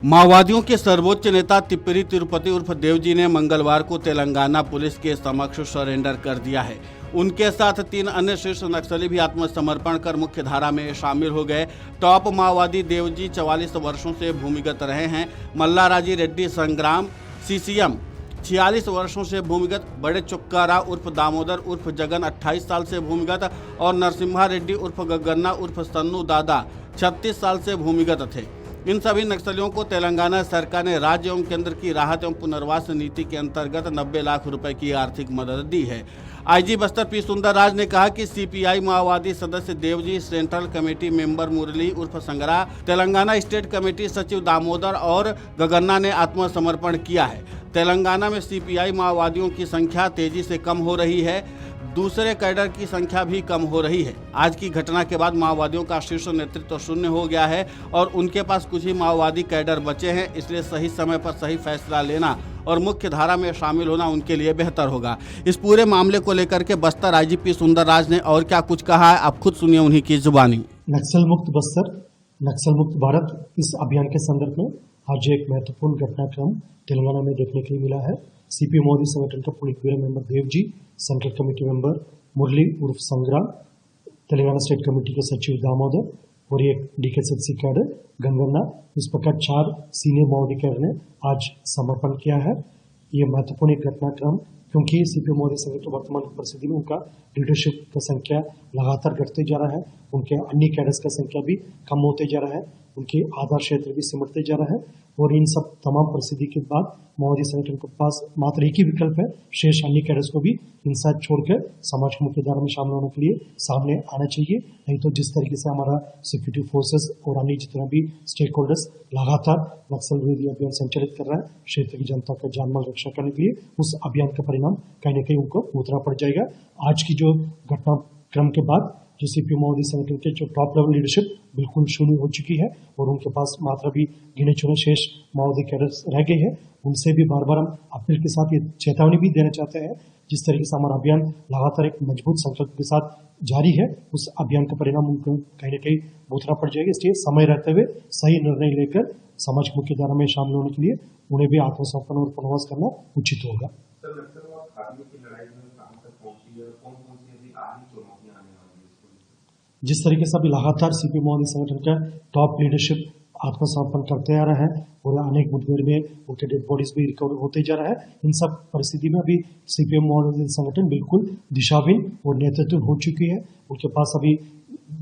माओवादियों के सर्वोच्च नेता तिप्परी तिरुपति उर्फ देवजी ने मंगलवार को तेलंगाना पुलिस के समक्ष सरेंडर कर दिया है। उनके साथ 3 अन्य शीर्ष नक्सली भी आत्मसमर्पण कर मुख्य धारा में शामिल हो गए। टॉप माओवादी देवजी 44 वर्षों से भूमिगत रहे हैं। मल्लाराजी रेड्डी संग्राम सीसीएम 46 वर्षों से भूमिगत, बड़े चुक्कारा उर्फ दामोदर उर्फ जगन 28 साल से भूमिगत और नरसिम्हा रेड्डी उर्फ गगन्ना उर्फ सन्नू दादा 36 साल से भूमिगत थे। इन सभी नक्सलियों को तेलंगाना सरकार ने राज्य एवं केंद्र की राहत एवं पुनर्वास नीति के अंतर्गत 90 लाख रुपए की आर्थिक मदद दी है। आईजी बस्तर पी सुंदरराज ने कहा कि सीपीआई माओवादी सदस्य Devji, central committee member Murali उर्फ संगरा, तेलंगाना स्टेट कमेटी सचिव दामोदर और गगन्ना ने आत्मसमर्पण किया है। तेलंगाना में सीपीआई माओवादियों की संख्या तेजी से कम हो रही है, दूसरे कैडर की संख्या भी कम हो रही है। आज की घटना के बाद माओवादियों का शीर्ष नेतृत्व शून्य हो गया है और उनके पास कुछ ही माओवादी कैडर बचे हैं, इसलिए सही समय पर सही फैसला लेना और मुख्य धारा में शामिल होना उनके लिए बेहतर होगा। इस पूरे मामले को लेकर के बस्तर आईजीपी सुंदरराज ने और क्या कुछ कहा है, आप खुद सुनिए उन्हीं की जुबानी। नक्सल मुक्त बस्तर, नक्सल मुक्त भारत, इस अभियान के संदर्भ में आज एक महत्वपूर्ण घटनाक्रम तेलंगाना में देखने के लिए मिला है। सीपी मोदी संगठन का politburo member Devji, central committee member Murali उर्फ संग्राम, तेलंगाना स्टेट कमेटी के सचिव दामोदर और एक डीकेएसएफसी कैडर गंगन्ना, इस प्रकार 4 सीनियर माओवादी कैडर ने आज समर्पण किया है। ये महत्वपूर्ण एक घटनाक्रम, क्योंकि सीपी मोदी संगठन वर्तमान परिस्थिति में उनका लीडरशिप का संख्या लगातार घटते जा रहा है, उनके अन्य कैडर्स का संख्या भी कम होते जा रहा है, उनके आधार क्षेत्र भी सिमटते जा रहा है और इन सब तमाम परिस्थिति के बाद माओवादी संगठन के पास मात्र एक ही विकल्प है, शेष अन्य कैडर्स को भी हिंसा छोड़कर समाज के मुख्य धारा में शामिल होने के लिए सामने आना चाहिए। नहीं तो जिस तरीके से हमारा सिक्योरिटी फोर्सेस और अन्य जितना भी स्टेक होल्डर्स लगातार नक्सल विरोधी अभियान संचालित कर रहा है क्षेत्र की जनता का जानमाल रक्षा करने के लिए, उस अभियान का परिणाम कहीं न कहीं उनको भुगतना पड़ जाएगा। आज की जो घटनाक्रम के बाद जो सीपी माओवादी संगठन के जो टॉप लेवल लीडरशिप बिल्कुल शून्य हो चुकी है और उनके पास मात्र भी गिने चुने शेष माओवादी कैडर्स रह गए हैं। उनसे भी बार बार हम अपील के साथ ये चेतावनी भी देना चाहते हैं, जिस तरीके से हमारा अभियान लगातार एक मजबूत संकल्प के साथ जारी है, उस अभियान का परिणाम उनको कहीं न कहीं भुगतना पड़ जाएगा। इसलिए समय रहते हुए सही निर्णय लेकर समाज मुख्य धारा में शामिल होने के लिए उन्हें भी आत्मसमर्पण और पुनर्वास करना उचित होगा। जिस तरीके से अभी लगातार सीपी माओवादी संगठन का टॉप लीडरशिप आत्मसमर्पण करते आ रहा है और अनेक मुठभेड़ में उनके डेड बॉडीज भी रिकवर होते जा रहा है, इन सब परिस्थिति में अभी सीपीएम माओवादी संगठन बिल्कुल दिशाहीन और नेतृत्व हो चुकी है। उनके पास अभी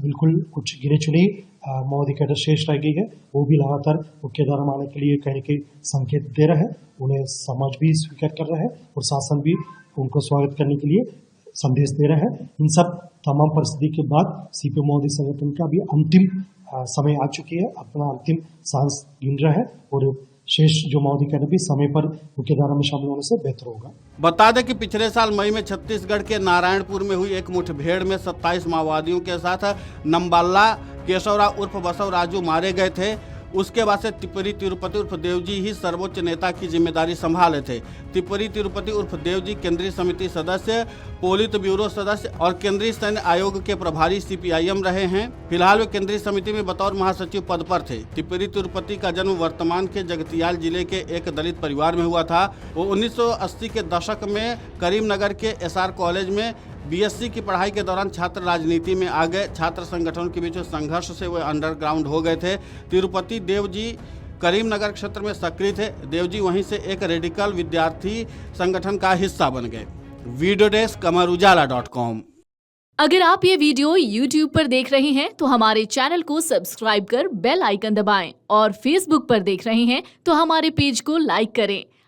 बिल्कुल कुछ गिने चुने माओवादी कैडर शेष रह गई है, वो भी लगातार मुख्य धारा में आने के लिए कहीं न कहीं संकेत दे रहा है, उन्हें समाज भी स्वीकार कर रहा है और शासन भी उनको स्वागत करने के लिए संदेश दे रहा है। इन सब तमाम परिस्थिति के बाद सीपी माओवादी संगठन का भी अंतिम समय आ चुकी है, अपना अंतिम सांस गिन रहा है और शेष जो माओवादी कैडर भी समय पर मुख्य धारा में शामिल होने से बेहतर होगा। बता दें कि पिछले साल मई में छत्तीसगढ़ के नारायणपुर में हुई एक मुठभेड़ में 27 माओवादियों के साथ नंबाला केशवरा उर्फ बसव राजू मारे गए थे। उसके बाद से तिप्परी तिरुपति उर्फ देवजी ही सर्वोच्च नेता की जिम्मेदारी संभाले थे। तिप्परी तिरुपति उर्फ देवजी केंद्रीय समिति सदस्य, पोलित ब्यूरो सदस्य और केंद्रीय सैन्य आयोग के प्रभारी सीपीआईएम रहे हैं। फिलहाल वे केंद्रीय समिति में बतौर महासचिव पद पर थे। तिप्परी तिरुपति का जन्म वर्तमान के जगतियाल जिले के एक दलित परिवार में हुआ था। वो 1980 के दशक में करीमनगर के एसआर कॉलेज में बीएससी की पढ़ाई के दौरान छात्र राजनीति में आ गए। छात्र संगठनों के बीच संघर्ष से वे अंडरग्राउंड हो गए थे। तिरुपति देवजी करीमनगर क्षेत्र में सक्रिय थे। देवजी वहीं से एक रेडिकल विद्यार्थी संगठन का हिस्सा बन गए। Video desk amarujala.com। अगर आप ये वीडियो YouTube पर देख रहे हैं तो हमारे चैनल को सब्सक्राइब कर बेल आइकन दबाएं और Facebook पर देख रहे हैं तो हमारे पेज को लाइक करें।